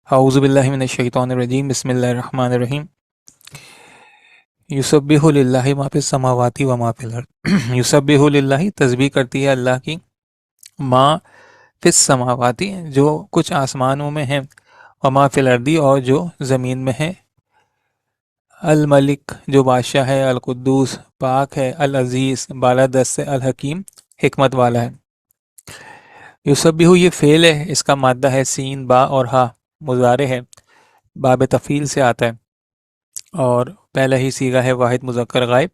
اعوذ باللہ من الشیطان الرجیم بسم اللہ الرحمن الرحیم یسبح للہ ما فی السماوات و ما فی الارض یسبح للہ تسبیح کرتی ہے اللہ کی، ما فی السماوات جو کچھ آسمانوں میں ہیں، و ما فی الارض اور جو زمین میں ہے، الملک جو بادشاہ ہے، القدوس پاک ہے، العزیز بالادست ہے، الحکیم حکمت والا ہے۔ یسبح یہ فعل ہے، اس کا مادہ ہے سین با اور ہا، مضارع ہے، باب تفعیل سے آتا ہے اور پہلا ہی صیغہ ہے واحد مذکر غائب۔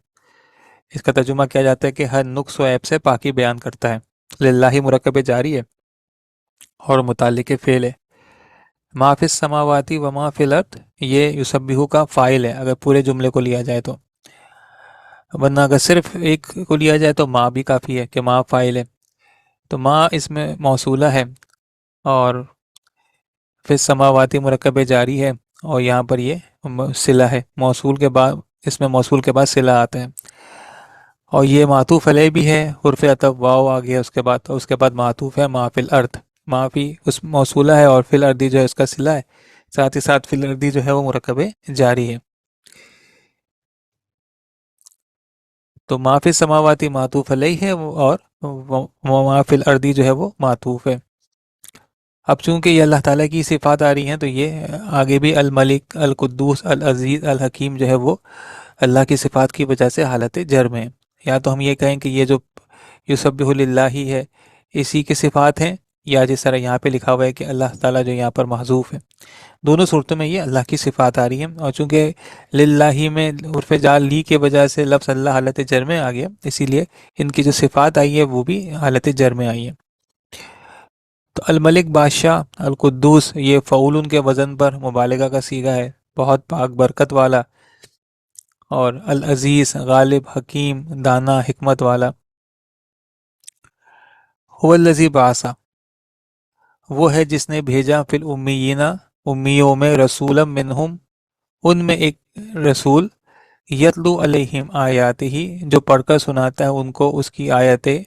اس کا ترجمہ کیا جاتا ہے کہ ہر نقص و عیب سے پاکی بیان کرتا ہے۔ للہ مرکب جاری ہے اور متعلق فعل ہے۔ ما فی السماواتی و ما فی الارض یہ یسبحو کا فاعل ہے اگر پورے جملے کو لیا جائے تو، ورنہ اگر صرف ایک کو لیا جائے تو ما بھی کافی ہے کہ ما فاعل ہے۔ تو ما اس میں موصولہ ہے اور فی السماواتی مرکب جاری ہے اور یہاں پر یہ صلہ ہے، موصول کے بعد اس میں موصول کے بعد صلہ آتا ہے، اور یہ معطوف علیہ بھی ہے، حرف عطف واو آ گیا اس کے بعد، اور اس کے بعد معطوف ہے ما فی الارض، ما فی اس موصولہ ہے اور فی الارض جو ہے اس کا صلہ ہے، ساتھ ہی ساتھ فی الارض جو ہے وہ مرکب جاری ہے۔ تو ما فی السماواتی معطوف علیہ ہے اور ما فی الارض جو ہے وہ معطوف ہے۔ اب چونکہ یہ اللہ تعالیٰ کی صفات آ رہی ہیں تو یہ آگے بھی الملک، القدوس، العزیز، الحکیم جو ہے وہ اللہ کی صفات کی وجہ سے حالت جر میں ہے۔ یا تو ہم یہ کہیں کہ یہ جو یسبح للہ ہی ہے اسی کی صفات ہیں، یا جس طرح یہاں پہ لکھا ہوا ہے کہ اللہ تعالیٰ جو یہاں پر محذوف ہے، دونوں صورتوں میں یہ اللہ کی صفات آ رہی ہیں، اور چونکہ للہ ہی میں حرف جال لی کی وجہ سے لفظ اللہ حالت جر میں آ گیا، اسی لیے ان کی جو صفات آئی ہے وہ بھی حالت جر میں آئی ہے۔ تو الملک بادشاہ، القدوس یہ فعول کے وزن پر مبالغہ کا صیغہ ہے، بہت پاک برکت والا، اور العزیز غالب، حکیم دانا حکمت والا۔ هو الذی بعث وہ ہے جس نے بھیجا فی الامیین امیوں میں رسولا منہم ان میں ایک رسول، یتلو علیہم آیاتہ جو پڑھ کر سناتا ہے ان کو اس کی آیتیں،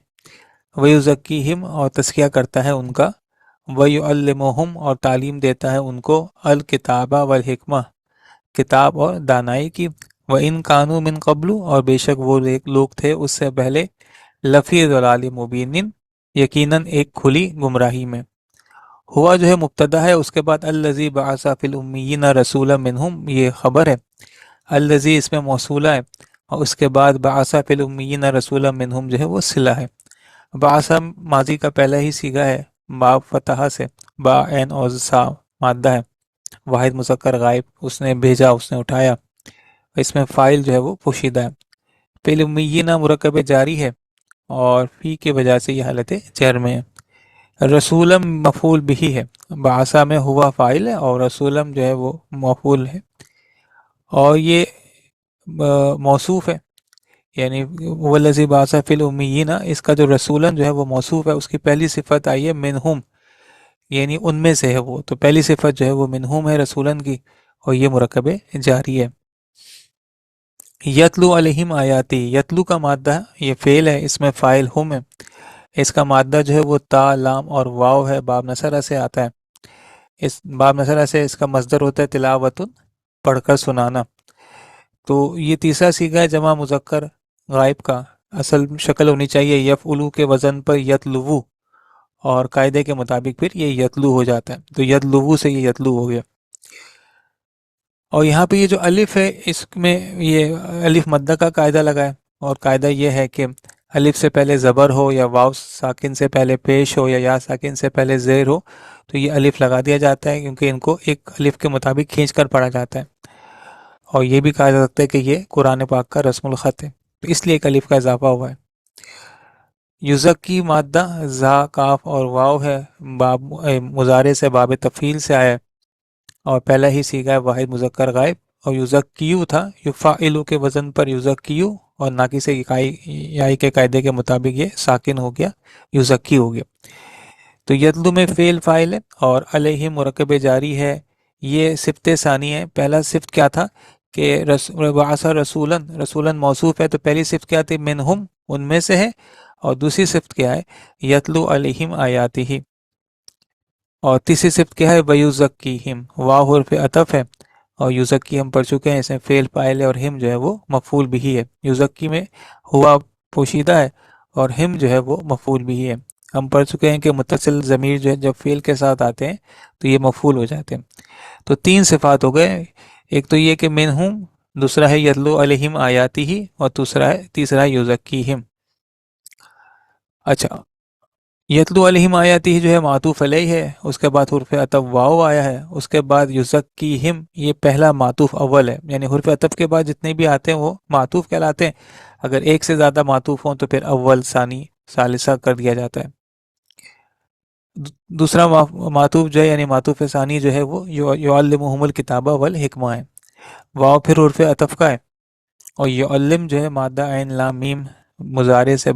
ویزکیہم اور تزکیہ کرتا ہے ان کا، ویعلمہم اور تعلیم دیتا ہے ان کو، الکتابہ والحکمہ کتاب اور دانائی کی، وَإِن كَانُوا مِن قَبْلُ اور بے شک وہ لوگ تھے اس سے پہلے، لفی ضلال مبین یقیناً ایک کھلی گمراہی میں۔ ہوا جو ہے مبتدا ہے، اس کے بعد الذی بعث فی الامیین رسولا منہم یہ خبر ہے، الذی اس میں موصولہ ہے، اور اس کے بعد بعث فی الامیین رسولا منہم جو ہے وہ صلہ ہے۔ بعث ماضی کا پہلا ہی صیغہ ہے، با فتحہ سے، با عین اور سا مادہ ہے، واحد مذکر غائب، اس نے بھیجا، اس نے اٹھایا، اس میں فائل جو ہے وہ پوشیدہ ہے۔ فی الامیین مرکب جاری ہے اور فی کی وجہ سے یہ حالت جر میں ہے۔ رسولم مفعول بھی ہے، بعثہ میں ہوا فائل ہے اور رسولم جو ہے وہ مفعول ہے، اور یہ موصوف ہے، یعنی والذی بعث فی الامیین اس کا جو رسولن جو ہے وہ موصوف ہے، اس کی پہلی صفت آئی ہے منہم، یعنی ان میں سے ہے وہ، تو پہلی صفت جو ہے وہ منہم ہے رسولن کی، اور یہ مرکب جاری ہے۔ یتلو علیہم آیاتی، یتلو کا مادہ یہ فعل ہے، اس میں فاعل ہم ہے، اس کا مادہ جو ہے وہ تا، لام اور واو ہے، باب نصرہ سے آتا ہے، اس باب نصرہ سے اس کا مصدر ہوتا ہے تلاوتن پڑھ کر سنانا۔ تو یہ تیسرا صیغہ ہے جمع مذکر غائب کا، اصل شکل ہونی چاہیے یفعلو کے وزن پر یتلوو، اور قاعدے کے مطابق پھر یہ یتلو ہو جاتا ہے، تو یتلوو سے یہ یتلو ہو گیا۔ اور یہاں پہ یہ جو الف ہے اس میں یہ الف مدہ کا قاعدہ لگا ہے، اور قاعدہ یہ ہے کہ الف سے پہلے زبر ہو یا واو ساکن سے پہلے پیش ہو یا یا ساکن سے پہلے زیر ہو تو یہ الف لگا دیا جاتا ہے، کیونکہ ان کو ایک الف کے مطابق کھینچ کر پڑھا جاتا ہے، اور یہ بھی کہا جا سکتا ہے کہ یہ قرآن پاک کا رسم الخط ہے، تو اس لیے ایک الف کا اضافہ ہوا ہے۔ یزکی مادہ زا، کاف اور واو ہے، باب مضارع سے باب تفعیل سے آیا ہے، اور پہلا ہی صیغہ ہے واحد مذکر غائب، اور یزکیو تھا، یفعلو کے وزن پر یزکیو، اور ناقص یائی کے قاعدے کے مطابق یہ ساکن ہو گیا، یزکی ہو گیا۔ تو یتلو میں فعل فاعل ہے اور علیہ مرکب جاری ہے، یہ صفت ثانی ہے۔ پہلا صفت کیا تھا کہ بعث رسولن، رسولن موصوف ہے، تو پہلی صفت کیا تھی منہم ان میں سے ہے، اور دوسری صفت کیا ہے یتلو علیہم آیاتہ، اور تیسری صفت کیا ہے؟ وَيُزَكِّيهِمْ، واو حرف عطف ہے، اور یوزکی ہم پڑھ چکے ہیں، اس میں فعل فاعل ہے، اور ہم جو ہے وہ مفعول بھی ہے۔ یوزکی میں ہوا پوشیدہ ہے اور ہم جو ہے وہ مفعول بھی ہے۔ ہم پڑھ چکے ہیں کہ متصل ضمیر جو ہے جب فعل کے ساتھ آتے ہیں تو یہ مفعول ہو جاتے ہیں۔ تو تین صفات ہو گئے، ایک تو یہ کہ منہم، دوسرا ہے یتلو علیہم آیاتی ہی، اور تیسرا ہے یوزکیہم۔ اچھا، یتلو علیہم آیاتی ہی جو ہے معطوف علیہ ہے، اس کے بعد حرف عطف واو آیا ہے، اس کے بعد یزکیہم یہ پہلا معطوف اول ہے، یعنی حرف عطف کے بعد جتنے بھی آتے ہیں وہ معطوف کہلاتے ہیں، اگر ایک سے زیادہ معطوف ہوں تو پھر اول، ثانی، ثالثہ کر دیا جاتا ہے۔ دوسرا معطوف جو ہے یعنی معطوف ثانی جو ہے وہ یعلمہم الکتابہ والحکمہ ہے، واو پھر حرف عطف کا ہے، اور یعلم جو ہے مادہ عین لام میم مضارع سے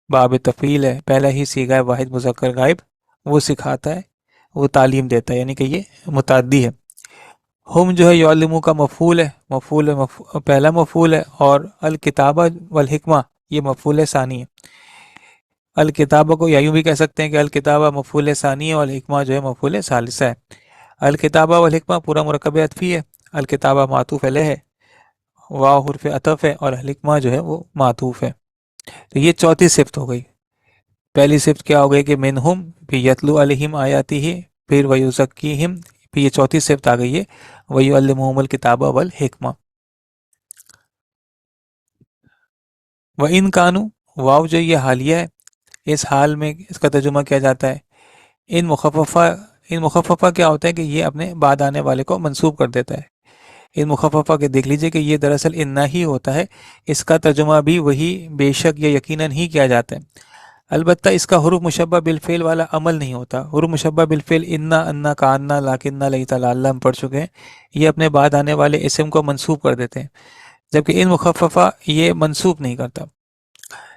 باب تفعیل ہے، پہلا ہی صیغہ ہے واحد مذکر غائب، وہ سکھاتا ہے، وہ تعلیم دیتا ہے، یعنی کہ یہ متعدی ہے۔ ہم جو ہے یعلمو کا مفعول ہے، پہلا مفعول ہے، اور الکتابہ والحکمہ یہ مفعول ثانی ہے۔ الکتابہ کو یا یوں بھی کہہ سکتے ہیں کہ الکتابہ مفعول ثانی ہے، اور الحکمہ جو ہے مفعول ثالثہ ہے۔ الکتابہ والحکمہ پورا مرکب عطفی ہے، الکتابہ معطوف علیہ ہے، واو حرف عطف ہے، اور الحکمہ جو ہے وہ معطوف ہے۔ تو یہ چوتھی صفت ہو گئی۔ پہلی صفت کیا ہو گئی کہ منہم، پھر یتلو علیہم آیاتی ہی، پھر ویزکیہم، پھر یہ چوتھی صفت آ گئی ہے ویعلمہم الکتابہ والحکمہ۔ وَإِن کانوا، واو جو یہ حالیہ ہے، اس حال میں اس کا ترجمہ کیا جاتا ہے، ان مخففہ کیا ہوتا ہے کہ یہ اپنے بعد آنے والے کو منسوب کر دیتا ہے۔ ان مخففہ کے دیکھ لیجئے کہ یہ دراصل انا ہی ہوتا ہے، اس کا ترجمہ بھی وہی بے شک یا یقیناً ہی کیا جاتا ہے، البتہ اس کا حروف مشبہ بالفعل والا عمل نہیں ہوتا۔ حروف مشبہ بالفعل انا، انا، کانا، لاکنہ، لیت، لعل ہم پڑھ چکے ہیں، یہ اپنے بعد آنے والے اسم کو منسوب کر دیتے ہیں، جبکہ ان مخففہ یہ منسوب نہیں کرتا۔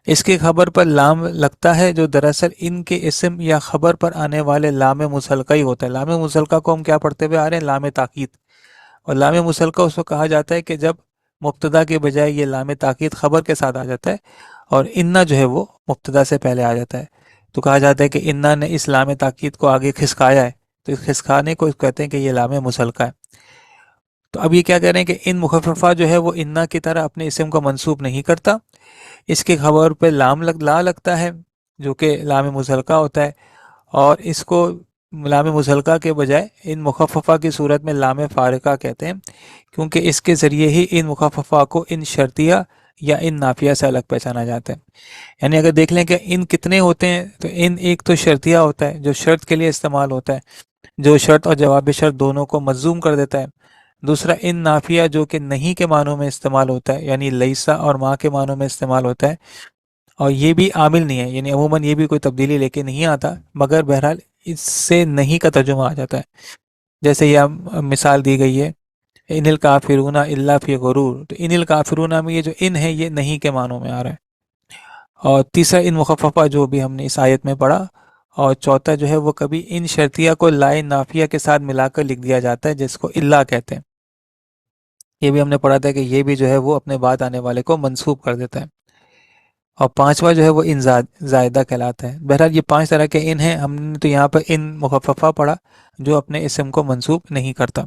اس کی خبر پر لام لگتا ہے جو دراصل ان کے اسم یا خبر پر آنے والے لام مسلقہ ہی ہوتا ہے۔ لام مسلقہ کو ہم کیا پڑھتے ہوئے آ رہے ہیں؟ لام تاکید، اور لام مسلقہ اس کو کہا جاتا ہے کہ جب مبتدا کے بجائے یہ لام تاکید خبر کے ساتھ آ جاتا ہے، اور انا جو ہے وہ مبتدا سے پہلے آ جاتا ہے، تو کہا جاتا ہے کہ انا نے اس لام تاکید کو آگے کھسکایا ہے، تو اس کھسکانے کو کہتے ہیں کہ یہ لام مسلقہ ہے۔ تو اب یہ کیا کہہ رہے ہیں کہ ان مخففہ جو ہے وہ انا کی طرح اپنے اسم کو منسوب نہیں کرتا، اس کی خبر پہ لا لگتا ہے جو کہ لام مسلقہ ہوتا ہے، اور اس کو لام مسلقہ کے بجائے ان مخففہ کی صورت میں لام فارقہ کہتے ہیں، کیونکہ اس کے ذریعے ہی ان مخففہ کو ان شرطیہ یا ان نافیہ سے الگ پہچانا جاتا ہے۔ یعنی اگر دیکھ لیں کہ ان کتنے ہوتے ہیں، تو ان ایک تو شرطیہ ہوتا ہے جو شرط کے لیے استعمال ہوتا ہے، جو شرط اور جواب شرط دونوں کو مجزوم کر دیتا ہے۔ دوسرا ان نافیہ جو کہ نہیں کے معنوں میں استعمال ہوتا ہے، یعنی لیسا اور ماں کے معنوں میں استعمال ہوتا ہے، اور یہ بھی عامل نہیں ہے، یعنی عموماً یہ بھی کوئی تبدیلی لے کے نہیں آتا، مگر بہرحال اس سے نہیں کا ترجمہ آ جاتا ہے، جیسے یہ مثال دی گئی ہے ان الکافرون الا فی غرور، تو ان الکافرون میں یہ جو ان ہے یہ نہیں کے معنوں میں آ رہا ہے۔ اور تیسرا ان مخففہ جو بھی ہم نے اس آیت میں پڑھا، اور چوتھا جو ہے وہ کبھی ان شرطیہ کو لائے نافیہ کے ساتھ ملا کر لکھ دیا جاتا ہے جس کو الا کہتے ہیں، یہ بھی ہم نے پڑھا تھا کہ یہ بھی جو ہے وہ اپنے بعد آنے والے کو منسوب کر دیتا ہے۔ اور پانچواں جو ہے وہ ان زائدہ کہلاتا ہے۔ بہرحال یہ 5 طرح کے ان ہیں، ہم نے تو یہاں پر ان مخففہ پڑھا جو اپنے اسم کو منسوب نہیں کرتا۔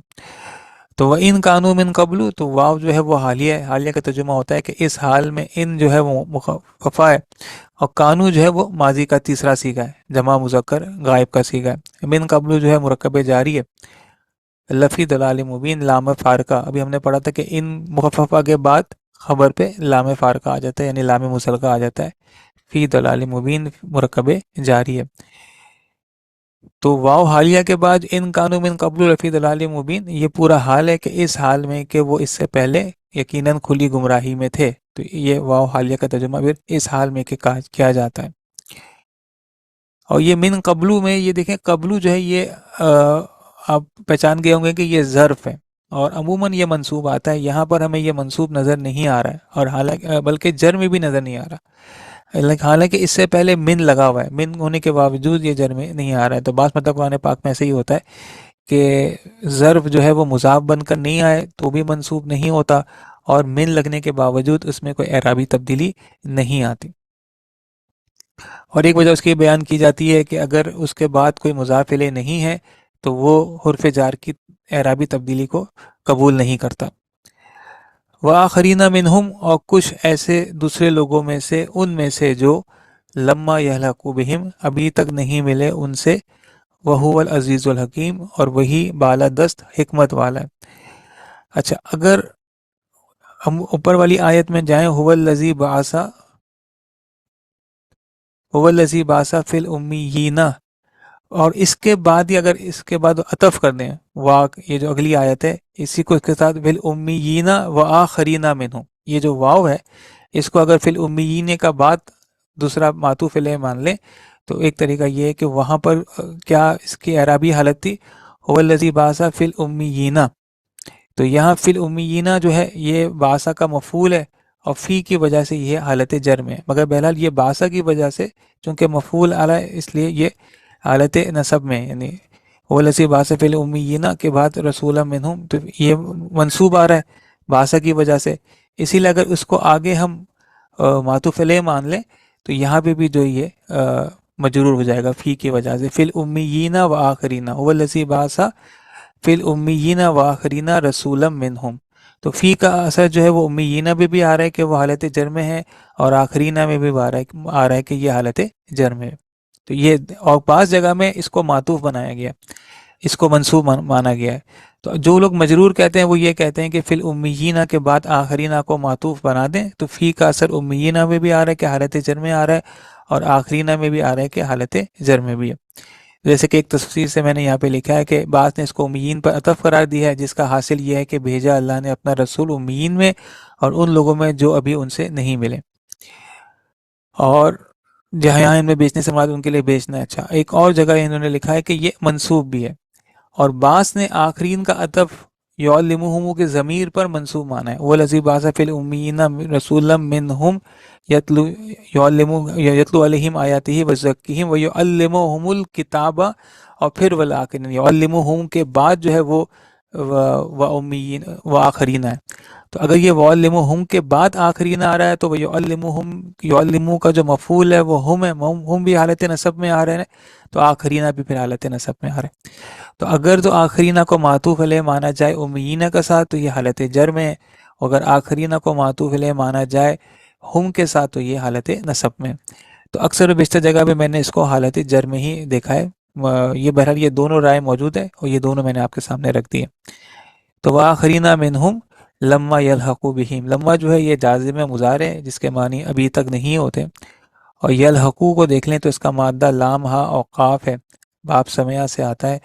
تو وہ ان قانو من قبل، تو واو جو ہے وہ حالیہ ہے، حالیہ کا ترجمہ ہوتا ہے کہ اس حال میں ان جو ہے وہ مخففہ ہے، اور قانو جو ہے وہ ماضی کا تیسرا صیغہ ہے، جمع مذکر غائب کا صیغہ ہے۔ من قبل جو ہے مرکب جاری ہے، لفی دلال مبین لام فارقہ، ابھی ہم نے پڑھا تھا کہ ان مخففہ کے بعد خبر پہ لام فارقہ آ جاتا ہے، یعنی لام مسلقہ آ جاتا ہے، فی دلال مبین مرکب جاری ہے۔ تو واو حالیہ کے بعد ان قانو من قبل لفی دلال مبین، یہ پورا حال ہے کہ اس حال میں کہ وہ اس سے پہلے یقیناً کھلی گمراہی میں تھے، تو یہ واو حالیہ کا ترجمہ پھر اس حال میں کہ کیا جاتا ہے۔ اور یہ من قبلو میں یہ دیکھیں، قبلو جو ہے یہ آپ پہچان گئے ہوں گے کہ یہ ظرف ہے، اور عموماً یہ منصوب آتا ہے، یہاں پر ہمیں یہ منصوب نظر نہیں آ رہا ہے، اور حالانکہ بلکہ جر میں بھی نظر نہیں آ رہا، حالانکہ اس سے پہلے من لگا ہوا ہے، من ہونے کے باوجود یہ جر میں نہیں آ رہا ہے۔ تو بعض مطلب قرآن پاک میں ایسے ہی ہوتا ہے کہ ظرف جو ہے وہ مضاف بن کر نہیں آئے تو بھی منصوب نہیں ہوتا، اور من لگنے کے باوجود اس میں کوئی اعرابی تبدیلی نہیں آتی۔ اور ایک وجہ اس کی بیان کی جاتی ہے کہ اگر اس کے بعد کوئی مضاف الیہ نہیں ہے تو وہ حرف جار کی اعرابی تبدیلی کو قبول نہیں کرتا۔ وآخرین منہم، اور کچھ ایسے دوسرے لوگوں میں سے، ان میں سے جو لما یہلکوا بہم، ابھی تک نہیں ملے ان سے، وہو العزیز الحکیم، اور وہی بالادست حکمت والا ہے۔ اچھا، اگر ہم اوپر والی آیت میں جائیں، هو الذی بعث فی الامیین، اور اس کے بعد ہی اگر اس کے بعد عطف کر دیں یہ جو اگلی آیت ہے اسی کو اس کے ساتھ فی الامیین وآخرین منہم، یہ جو واو ہے اس کو اگر فی الامیین کا بعد دوسرا معطوف علیہ مان لیں تو ایک طریقہ یہ ہے کہ وہاں پر کیا اس کی اعرابی حالت تھی، هو الذی بعث فی الامیین، تو یہاں فی الامیین جو ہے یہ بعث کا مفعول ہے اور فی کی وجہ سے یہ حالت جرم ہے، مگر بہرحال یہ بعث کی وجہ سے چونکہ مفعول اعلی ہے اس لیے یہ حالت نصب میں، یعنی هو الذی بعث فی الامیین کے بعد رسولا منہم، تو یہ منصوب آ رہا ہے بعث کی وجہ سے، اسی لیے اگر اس کو آگے ہم معطوف علیہ مان لیں تو یہاں پہ بھی جو یہ مجرور ہو جائے گا فی کی وجہ سے، فی الامیین وآخرین، هو الذی بعث فی الامیین وآخرین رسولا منہم، تو فی کا اثر جو ہے وہ امیین میں بھی آ رہا ہے کہ وہ حالت جرم میں ہے، اور آخرین میں بھی آ رہا ہے کہ یہ حالت جرم ہے، تو یہ اور بعض جگہ میں اس کو معطوف بنایا گیا، اس کو منصوب مانا گیا ہے۔ تو جو لوگ مجرور کہتے ہیں وہ یہ کہتے ہیں کہ فی الامیین کے بعد آخرین کو معطوف بنا دیں تو فی کا اثر امیین میں بھی آ رہا ہے کہ حالت جرم میں آ رہا ہے، اور آخرین میں بھی آ رہا ہے کہ حالت جرم میں بھی ہے۔ جیسے کہ ایک تفسیر سے میں نے یہاں پہ لکھا ہے کہ بعض نے اس کو امیین پر عطف قرار دیا ہے، جس کا حاصل یہ ہے کہ بھیجا اللہ نے اپنا رسول امیین میں اور ان لوگوں میں جو ابھی ان سے نہیں ملے، اور جہاں ان میں بیچنے سے مراد ان کے لیے بیچنا ہے۔ اچھا، ایک اور جگہ انہوں نے لکھا ہے کہ یہ منصوب بھی ہے، اور بعض نے آخرین کا عطف یعلمہم کے ضمیر پر منصوب مانا ہے، والذی بعث فی الامیین رسولا منہم یتلو علیہم آیاتہ ویزکیہم ویعلمہم الکتاب، اور پھر والآخرین، یعلمہم کے بعد جو ہے وہ امیین و آخرین ہے، تو اگر یہ وعلمہم کے بعد آخرین آ رہا ہے تو وہ یعلمو کا جو مفعول ہے وہ ہم ہے، ہم بھی حالت نصب میں آ رہے ہیں، تو آخرین بھی پھر حالت نصب میں آ رہے ہیں۔ تو اگر تو آخرین کو معطوف علیہ مانا جائے امیین کا ساتھ تو یہ حالت جرم ہے، اگر آخرین کو معطوف علیہ مانا جائے ہم کے ساتھ تو یہ حالت نصب میں۔ تو اکثر و بیشتر جگہ پہ میں نے اس کو حالت جرم ہی دیکھا ہے، یہ بہرحال یہ دونوں رائے موجود ہے اور یہ دونوں میں نے آپ کے سامنے رکھ دی ہے۔ تو وآخرین منہم لما یلحقوا بہم، لما جو ہے یہ جازم مضارع ہے جس کے معنی ابھی تک نہیں ہوتے، اور یلحقوا کو دیکھ لیں تو اس کا مادہ لام ہا اور قاف ہے، باب سمعہ سے آتا ہے،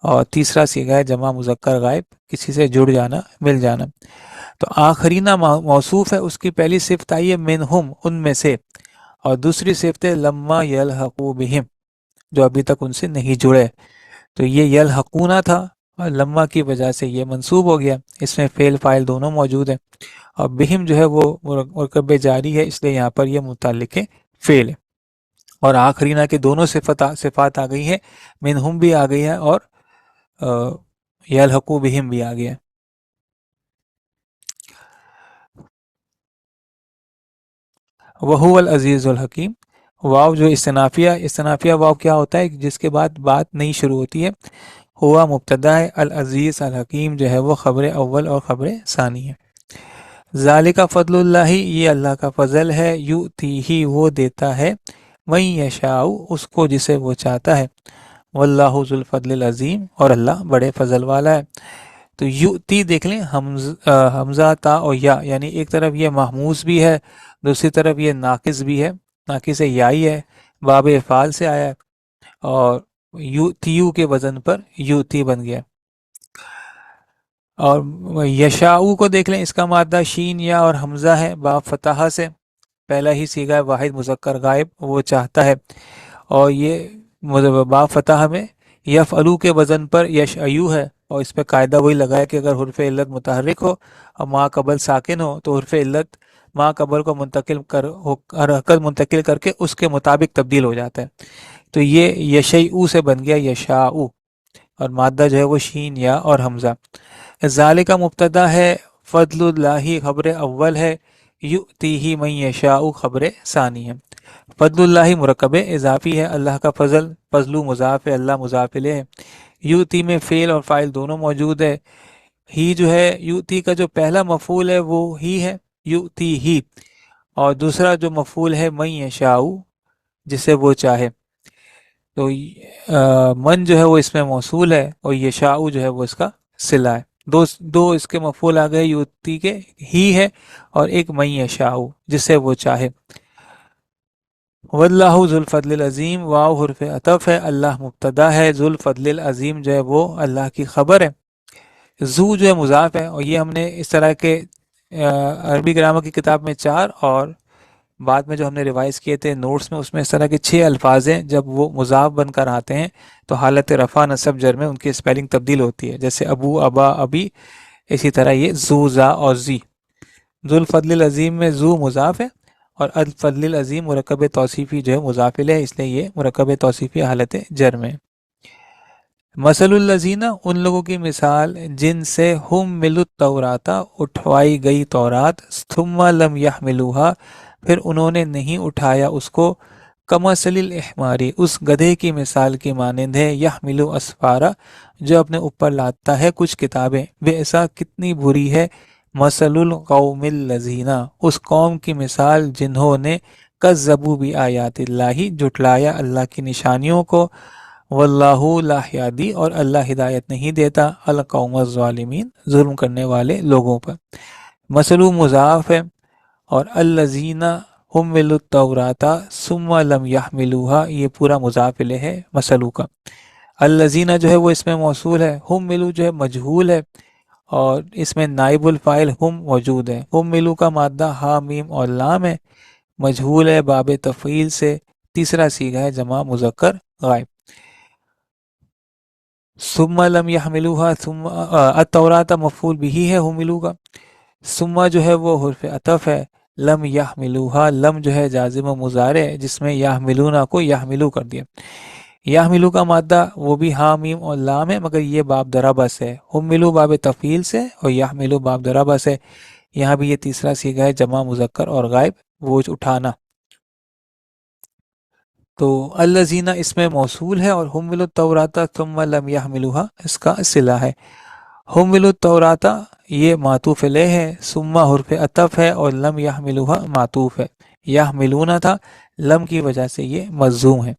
اور تیسرا صیغہ ہے جمع مذکر غائب، کسی سے جڑ جانا، مل جانا۔ تو آخرین موصوف ہے، اس کی پہلی صفت آئی ہے منہم، ان میں سے، اور دوسری صفت ہے لما یلحقوا بہم، جو ابھی تک ان سے نہیں جڑے، تو یہ یلحقونا تھا اور لما کی وجہ سے یہ منصوب ہو گیا، اس میں فعل فاعل دونوں موجود ہیں، اور بہم جو ہے وہ مرکب جاری ہے اس لیے یہاں پر یہ متعلق فعل ہے، اور آخرینہ کے دونوں صفات آ گئی ہیں، منہم بھی آ گئی ہے اور یلحقوا بہم بھی آ گیا ہے۔ وہو العزیز الحکیم، واو جو استنافیہ واو کیا ہوتا ہے، جس کے بعد بات نہیں شروع ہوتی ہے، ہوا مبتدا ہے، العزیز الحکیم جو ہے وہ خبر اول اور خبر ثانی ہے۔ ذالک فضل اللہ، یہ اللہ کا فضل ہے، یؤتیہ وہ دیتا ہے، من یشاء اس کو جسے وہ چاہتا ہے، واللہ ذو الفضل العظیم، اور اللہ بڑے فضل والا ہے۔ تو یؤتی دیکھ لیں، حمزہ تا اور یا، یعنی ایک طرف یہ محموز بھی ہے، دوسری طرف یہ ناقص بھی ہے، ناقص یائی ہے، باب افعال سے آیا ہے، اور یؤتیو کے وزن پر یؤتی بن گیا۔ اور یشاؤ کو دیکھ لیں، اس کا مادہ شین یا اور حمزہ ہے، باب فتحہ سے، پہلا ہی صیغہ واحد مذکر غائب، وہ چاہتا ہے، اور یہ باب فتحہ میں یفعلو کے وزن پر یشعیو ہے، اور اس پہ قاعدہ وہی لگا ہے کہ اگر حرف علت متحرک ہو اور ما قبل ساکن ہو تو حرف علت ما قبل کو حرکت منتقل کر کے اس کے مطابق تبدیل ہو جاتا ہے، تو یہ یشیعو سے بن گیا یشاؤ، اور مادہ جو ہے وہ شین یا اور حمزہ۔ ذالک کا مبتدا ہے، فضل اللہ خبر اول ہے، یؤتیہ من یشاء خبر ثانی ہے۔ فضل اللہ مرکب اضافی ہے، اللہ کا فضل، فضل مضاف ہے، اللہ مضاف الیہ ہے۔ یؤتی میں فعل اور فاعل دونوں موجود ہے۔ ہی جو ہے یؤتی کا جو پہلا مفعول ہے وہ ہی ہے، یؤتی ہی، اور دوسرا جو مفعول ہے من یشاء، جسے وہ چاہے۔ تو من جو ہے وہ اس میں موصول ہے اور یشاء جو ہے وہ اس کا صلہ ہے۔ دو اس کے مفعول آ گئے یؤتی کے، ہی ہے اور ایک من یشاء جسے وہ چاہے۔ واللہ ذو الفضل العظیم، واو حرف عطف ہے، اللہ مبتدا ہے، ذو الفضل العظیم جو ہے وہ اللہ کی خبر ہے۔ ذو جو ہے مضاف ہے، اور یہ ہم نے اس طرح کے عربی گرامر کی کتاب میں 4 اور بعد میں جو ہم نے ریوائز کیے تھے نوٹس میں، اس میں اس طرح کے 6 الفاظ ہیں جب وہ مضاف بن کر آتے ہیں تو حالت رفع نصب جر میں ان کی اسپیلنگ تبدیل ہوتی ہے، جیسے ابو، ابا، ابی، اسی طرح یہ ذو، ذا اور زی۔ ذو الفضل العظیم میں ذو مضاف ہے اور الفضل العظیم مرکب توصیفی جو ہے مضاف الیہ ہے، اس لیے یہ مرکب توصیفی حالت جر میں۔ مثل الذین، ان لوگوں کی مثال جن سے ہم ملوا التوراۃ، اٹھوائی گئی تورات، ثم لم یحملوها، پھر انہوں نے نہیں اٹھایا اس کو، کمثل الحماری، اس گدھے کی مثال کی مانند ہے، یحمل اسفارا، جو اپنے اوپر لاتا ہے کچھ کتابیں، ایسا کتنی بری ہے، مثل القوم الذین، اس قوم کی مثال جنہوں نے کذبوا بآیات اللہ، جھٹلایا اللہ کی نشانیوں کو، واللہ لا یہدی، اور اللہ ہدایت نہیں دیتا، القوم الظالمین، ظلم کرنے والے لوگوں پر۔ مثل مضاف ہے اور الذین حملوا التوراۃ ثم لم یحملوها، یہ پورا مضاف الیہ ہے مثلو کا۔ الذین جو ہے وہ اس میں موصول ہے، حملوا جو ہے مجہول ہے اور اس میں نائب الفاعل ہم موجود ہے۔ حملوا کا مادہ ہا، میم اور لام ہے، مجہول ہے باب تفعیل سے، تیسرا صیغہ ہے جمع مذکر غائب۔ ثم لم یحملوها، ثم التوراۃ مفعول بھی ہے حملوا کا، ثم جو ہے وہ حرف عطف ہے، لم یحملوها، لم جو ہے جازم و مضارع ہے جس میں یحملون کو یحملو کر دیا۔ یحملو کا مادہ وہ بھی ہا، میم اور لام ہے، مگر یہ باب دربہ سے، حملو باب تفعیل سے اور یحملو باب دربہ سے۔ یہاں بھی یہ تیسرا صیغہ ہے جمع مذکر اور غائب، وہ اٹھانا۔ تو الذین اس میں موصول ہے اور حملوا التوراۃ ثم لم یحملوها اس کا صلہ ہے۔ حملوا التوراۃ یہ معطوف علیہ ہے، ثم حرف عطف ہے اور لم یحملوها معطوف ہے۔ یحملون تھا، لم کی وجہ سے یہ مجزوم ہے،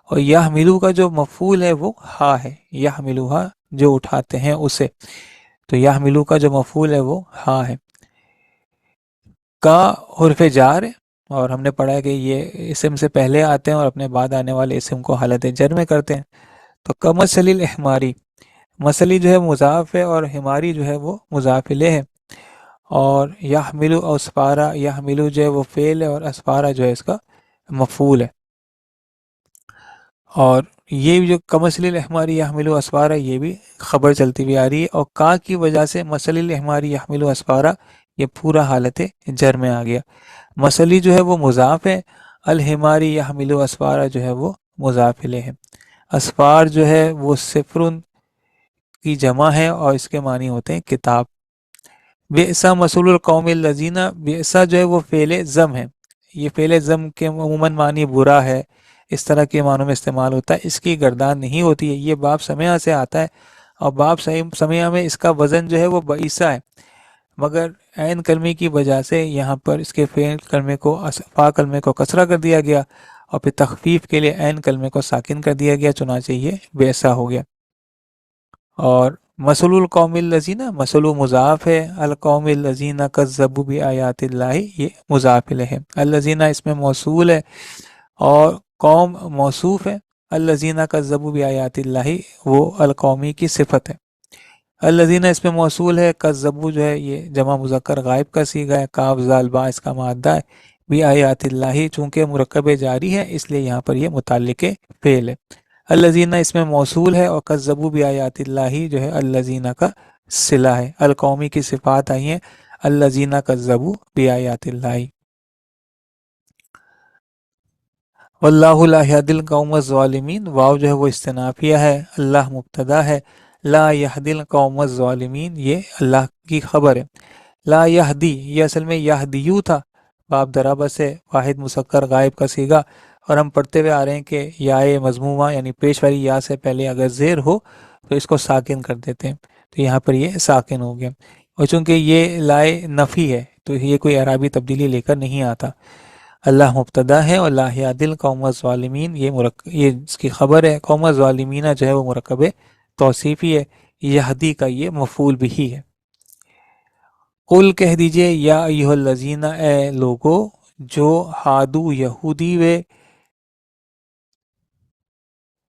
اور یحملو کا جو مفعول ہے وہ ہا ہے، یحملوها جو اٹھاتے ہیں اسے، تو یحملو کا جو مفعول ہے وہ ہا ہے۔ کا حرف جار ہے، اور ہم نے پڑھا ہے کہ یہ اسم سے پہلے آتے ہیں اور اپنے بعد آنے والے اسم کو حالت جر میں کرتے ہیں۔ تو کمثل الحماری، مثلی جو ہے مضاف ہے اور حماری جو ہے وہ مضاف الیہ ہے، اور یحملو اسفارا، یحملو جو ہے وہ فعل ہے اور اسفارا جو ہے اس کا مفعول ہے۔ اور یہ جو کمثل الحماری یحملو اسفارا یہ بھی خبر چلتی ہوئی آ رہی ہے، اور کا کی وجہ سے مثل الحماری یحملو اسفارا یہ پورا حالت جر میں آ گیا۔ مثلی جو ہے وہ مضاف ہے، الحماری یحملو اسفارا جو ہے وہ مضاف الیہ ہے۔ اسفار جو ہے وہ سفرن کی جمع ہے اور اس کے معنی ہوتے ہیں کتاب۔ بئسا مثل القوم الذین، بئسا جو ہے وہ فعل ضم ہے، یہ فعل ضم کے عموماً معنی برا ہے، اس طرح کے معنوں میں استعمال ہوتا ہے، اس کی گردان نہیں ہوتی ہے، یہ باب سمیہ سے آتا ہے، اور باب سمیہ میں اس کا وزن جو ہے وہ بئسا ہے، مگر عین کلمے کی وجہ سے یہاں پر اس کے فعل کلمے کو، فا کلمے کو کسرہ کر دیا گیا، اور پھر تخفیف کے لیے عین کلمے کو ساکن کر دیا گیا، چنانچہ یہ بئسا ہو گیا۔ اور مثل القوم الذین، مثل مضاف ہے، القوم الذین کذبوا بآیات اللہ یہ مضاف الیہ ہے۔ الذین اس میں موصول ہے اور قوم موصوف ہے، الذین کذبوا بآیات اللہ وہ القومی کی صفت ہے۔ الذین اس میں موصول ہے، کذبوا جو ہے یہ جمع مذکر غائب کا صیغہ ہے، کاف زال با اس کا مادہ ہے، بآیات اللہ چونکہ مرکب جاری ہے اس لیے یہاں پر یہ متعلق فعل ہے۔ الذین اس میں موصول ہے اور کذبوا بآیات اللہ جو ہے الذین کا صلہ ہے، القومی کی صفات آئی ہیں، الذین کذبوا بآیات اللہ۔ واللہ لا یہدی القوم الظالمین، واو جو ہے وہ استنافیہ ہے، اللہ مبتدا ہے، لا یہدی القوم الظالمین یہ اللہ کی خبر ہے۔ لا یہدی، یہ اصل میں یہدیو تھا، باب درابہ سے واحد مسکر غائب کا صیغہ، اور ہم پڑھتے ہوئے آ رہے ہیں کہ یا مضمومہ یعنی پیش والی یا سے پہلے اگر زیر ہو تو اس کو ساکن کر دیتے ہیں، تو یہاں پر یہ ساکن ہو گیا، اور چونکہ یہ لائے نفی ہے تو یہ کوئی اعرابی تبدیلی لے کر نہیں آتا۔ اللہ مبتدا ہے اور لا یہدی القوم الظالمین یہ اس کی خبر ہے، قوم الظالمین جو ہے وہ مرکب توصیفی ہے، یہدی کا یہ مفعول بھی ہے۔ قل کہہ دیجئے یا ایھا الذین، اے لوگو جو ہادو یہودی وے،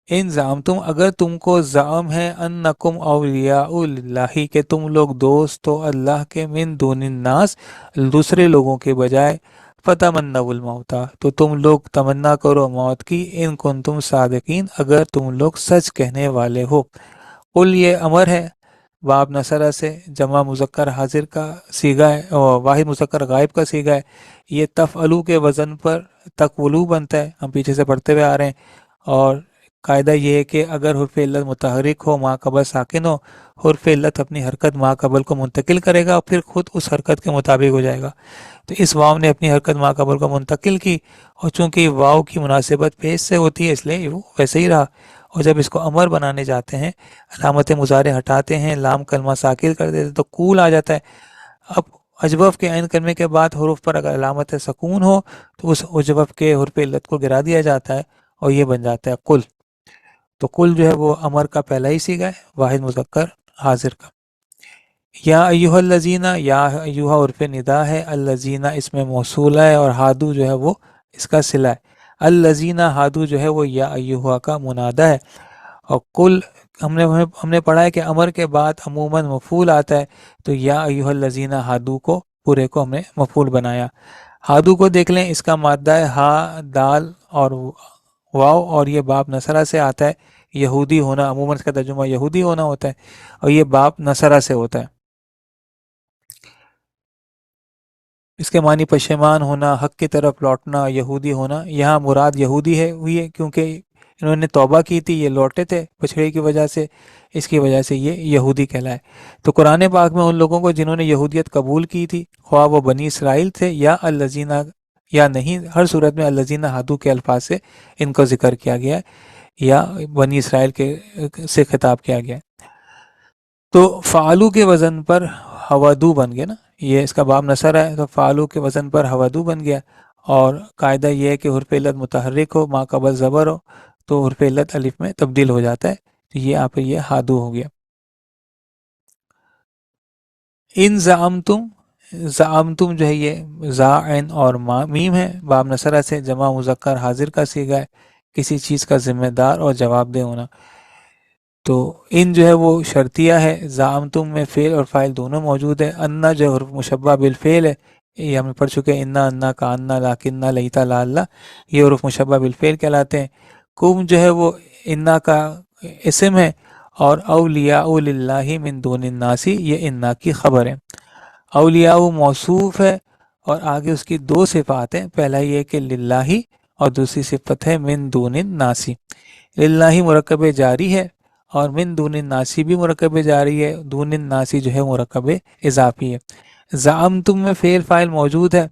ان زعمتم اگر تم کو زعم ہے انکم اولیاء للہ کہ تم لوگ دوست ہو اللہ کے، من دون الناس دوسرے لوگوں کے بجائے، فتمنوا الموت تو تم لوگ تمنا کرو موت کی، ان کنتم صادقین اگر تم لوگ سچ کہنے والے ہو۔ قل یہ امر ہے، باب نصرہ سے جمع مذکر حاضر کا صیغہ ہے اور واحد مذکر غائب کا صیغہ ہے، یہ تفعلو کے وزن پر تقولو بنتا ہے، ہم پیچھے سے پڑھتے ہوئے آ رہے ہیں، اور قاعدہ یہ ہے کہ اگر حرف علت متحرک ہو ما قبل ساکن ہو، حرف علت اپنی حرکت ما قبل کو منتقل کرے گا اور پھر خود اس حرکت کے مطابق ہو جائے گا، تو اس واو نے اپنی حرکت ما قبل کو منتقل کی، اور چونکہ واو کی مناسبت پیش سے ہوتی ہے اس لیے وہ ویسے ہی رہا، اور جب اس کو امر بنانے جاتے ہیں علامت مضارع ہٹاتے ہیں، لام کلمہ ساکن کر دیتے تو کول آ جاتا ہے۔ اب اجوف کے عین کلمے کے بعد حروف پر اگر علامت سکون ہو تو اس اجوف کے حرف علت کو گرا دیا جاتا ہے اور یہ بن جاتا ہے قل، تو قل جو ہے وہ امر کا پہلا ہی صیغہ ہے واحد مذکر حاضر کا۔ یا ایھا الذین، یا ایھا عرف ندا ہے، الذین اس میں موصول ہے، اور ہادو جو ہے وہ اس کا صلہ ہے، الذین ہادو جو ہے وہ یا ایھا کا منادہ ہے، اور قل ہم نے پڑھا ہے کہ امر کے بعد عموماً مفعول آتا ہے، تو یا ایھا الذین ہادو کو پورے کو ہم نے مفعول بنایا۔ ہادو کو دیکھ لیں، اس کا مادہ ہے ہا، دال اور واو، اور یہ باب نصرہ سے آتا ہے، یہودی ہونا، عموماً اس کا ترجمہ یہودی ہونا ہوتا ہے، اور یہ باب نصرہ سے ہوتا ہے، اس کے معنی پشیمان ہونا، حق کی طرف لوٹنا، یہودی ہونا، یہاں مراد یہودی ہے ہوئی ہے کیونکہ انہوں نے توبہ کی تھی، یہ لوٹے تھے پچھڑے کی وجہ سے، اس کی وجہ سے یہ یہودی کہلائے۔ تو قرآن پاک میں ان لوگوں کو جنہوں نے یہودیت قبول کی تھی، خواہ وہ بنی اسرائیل تھے یا الذین، یا نہیں، ہر صورت میں الذین ہادو کے الفاظ سے ان کو ذکر کیا گیا ہے، یا بنی اسرائیل کے سے خطاب کیا گیا ہے۔ تو فعلو کے وزن پر حودو بن گیا نا، یہ اس کا باب نصر ہے تو فعلو کے وزن پر حودو بن گیا، اور قاعدہ یہ ہے کہ حرف علت متحرک ہو ما قبل زبر ہو تو حرف علت الف میں تبدیل ہو جاتا ہے، تو یہ آپ یہ ہادو ہو گیا۔ ان زعمتم، زعمتم جو ہے یہ زا عین اور میم ہے، باب نصرہ سے جمع مذکر حاضر کا صیغہ ہے، کسی چیز کا ذمہ دار اور جواب دہ ہونا، تو ان جو ہے وہ شرطیہ ہے، زعمتم میں فعل اور فاعل دونوں موجود ہے، انا جو حرف مشبہ بالفعل ہے، یہ ہم نے پڑھ چکے ہیں، انا کا انا، لاکنہ، لیتا، لعلہ، یہ حرف مشبہ بالفعل کہلاتے ہیں۔ کم جو ہے وہ انا کا اسم ہے، اور اولیاء للہ من دون الناس، یہ انا کی خبر ہے۔ اولیاء موصوف ہے، اور آگے اس کی دو صفات ہیں، پہلا یہ کہ للہ، اور دوسری صفت ہے من دون الناس۔ للہ مرکب جاری ہے، اور من دون الناسی بھی مرکب جاری ہے، دون الناسی جو ہے مرکب اضافی ہے۔ زعمتم میں فعل فاعل موجود ہے،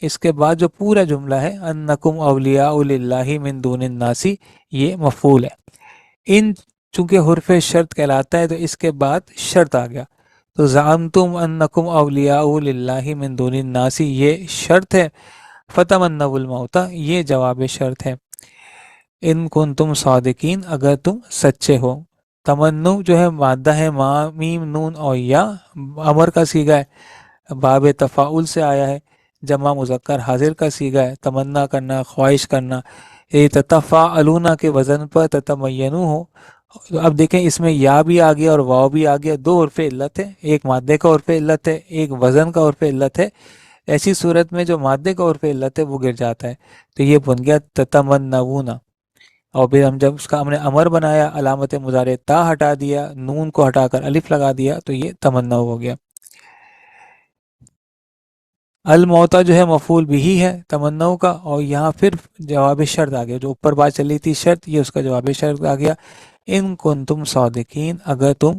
اس کے بعد جو پورا جملہ ہے انکم اولیاء للہ من دون الناسی، یہ مفعول ہے۔ ان چونکہ حرف شرط کہلاتا ہے تو اس کے بعد شرط آ گیا، تو زعمتم انکم اولیاء للہ من دون الناسی یہ شرط ہے، فتمنوا الموت یہ جواب شرط ہے، ان کنتم صادقین اگر تم سچے ہو۔ تمنو جو ہے مادہ ہے ما میم نون اور یا، امر کا صیغہ ہے، باب تفاعل سے آیا ہے، جمع مذکر حاضر کا صیغہ ہے، تمنا کرنا، خواہش کرنا، یہ تتفاعلون کے وزن پر تتمینو ہو، اب دیکھیں اس میں یا بھی آ گیا اور واو بھی آ گیا، دو عرف علت ہے، ایک مادے کا عرف علت ہے، ایک وزن کا عرف علت ہے، ایسی صورت میں جو مادے کا عرف علت ہے وہ گر جاتا ہے، تو یہ بن گیا تتمنون، اور پھر جب اس کا ہم نے امر بنایا، علامت مضارع تا ہٹا دیا، نون کو ہٹا کر الف لگا دیا، تو یہ تمنا ہو گیا۔ الموتا جو ہے مفعول بھی ہے تمنا کا، اور یہاں پھر جواب شرط آ گیا، جو اوپر بات چلی تھی شرط، یہ اس کا جواب شرط آ گیا، ان کنتم صادقین اگر تم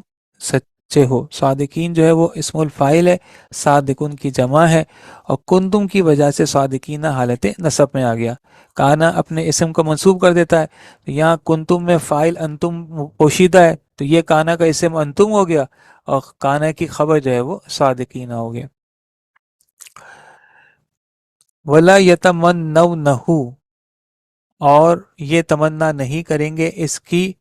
سے ہو. صادقین جو ہے وہ اسم الفاعل ہے, صادقن کی جمع ہے, اور کنتم کی وجہ سے صادقین حالت نصب میں آ گیا. کانا اپنے اسم کو منصوب کر دیتا ہے, تو یہاں کنتم میں فاعل انتم پوشیدہ ہے, تو یہ کانا کا اسم انتم ہو گیا, اور کانا کی خبر جو ہے وہ صادقین ہو گیا. وَلَا يَتَمَنَّوْنَهُ, اور یہ تمنا نہیں کریں گے اس کی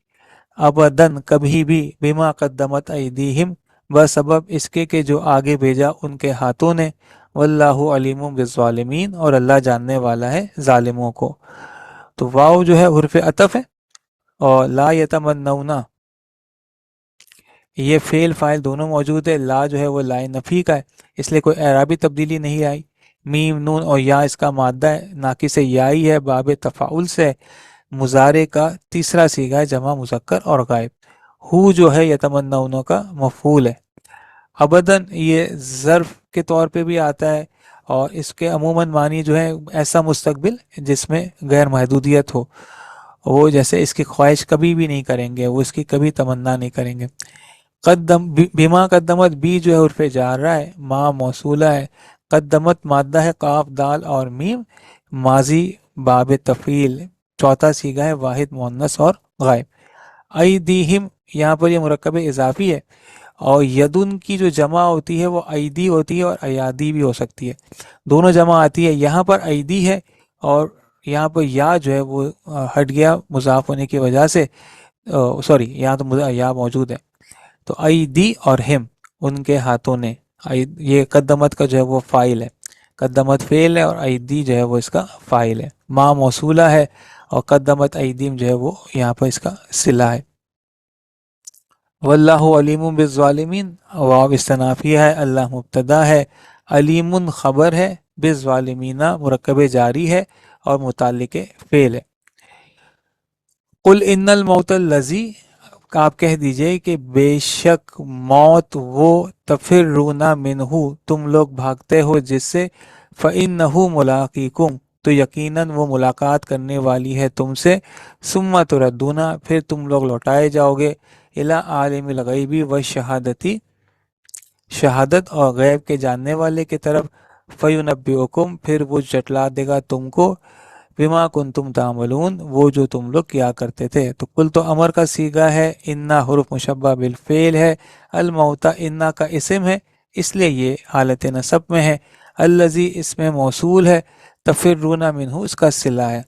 ابداً کبھی بھی, بما قدمت ایدیہم, بسبب اس کے کہ جو آگے بھیجا ان کے ہاتھوں نے, واللہ علیم بالظالمین, اور اللہ جاننے والا ہے ظالموں کو. تو واو جو ہے حرف عطف ہے, اور لا یتمنون یہ فعل فاعل دونوں موجود ہے. لا جو ہے وہ لا نفی کا ہے, اس لیے کوئی اعرابی تبدیلی نہیں آئی. میم نون اور یا اس کا مادہ ہے, ناقص یائی ہے, باب تفاعل سے, مضارع کا تیسرا صیغہ ہے, جمع مذکر اور غائب. ہو جو ہے یتمنون کا مفعول ہے. ابداً یہ ظرف کے طور پہ بھی آتا ہے, اور اس کے عموماً معنی جو ہے ایسا مستقبل جس میں غیر محدودیت ہو, وہ جیسے اس کی خواہش کبھی بھی نہیں کریں گے, وہ اس کی کبھی تمنا نہیں کریں گے. بما قدمت بھی جو ہے عرف جارہ ہے, ما موصولہ ہے, قدمت مادہ ہے, قاف دال اور میم, ماضی باب تفعیل, چوتھا صیغہ ہے واحد مؤنث اور غائب. ایدیہم یہاں پر یہ مرکب اضافی ہے, اور یدن کی جو جمع ہوتی ہے وہ ایدی ہوتی ہے, اور ایادی بھی ہو سکتی ہے, دونوں جمع آتی ہے. یہاں پر ایدی ہے, اور یہاں پر یا جو ہے وہ ہٹ گیا مضاف ہونے کی وجہ سے, سوری یہاں تو یا موجود ہے, تو ایدی اور ہم ان کے ہاتھوں نے. یہ قدمت کا جو ہے وہ فاعل ہے, قدمت فعل ہے, اور ایدی جو ہے وہ اس کا فاعل ہے. ما موصولہ ہے, اور قدمت ایدیم جو ہے وہ یہاں پر اس کا صلہ ہے. واللہ علیم بالظالمین, واو استنافیہ ہے, اللہ مبتدا ہے, علیم خبر ہے, بالظالمین مرکب جاری ہے, اور متعلق فعل ہے. قل ان الموت الذی, آپ کہہ دیجئے کہ بے شک موت وہ, تفرون منہ تم لوگ بھاگتے ہو جس سے, فإنہ ملاقیکم تو یقیناً وہ ملاقات کرنے والی ہے تم سے, ثم تردون پھر تم لوگ لوٹائے جاؤ گے, الی عالم الغیبی والشہادتی شہادت اور غیب کے جاننے والے کی طرف, فینبئکم پھر وہ جٹلا دے گا تم کو, بما کنتم تعملون وہ جو تم لوگ کیا کرتے تھے. تو کل تو امر کا صیغہ ہے, انا حرف مشبہ بالفعل ہے, الموتا انا کا اسم ہے اس لیے یہ حالت نصب میں ہے, الذی اس میں موصول ہے, تفرون منہ اس کا صلہ ہے.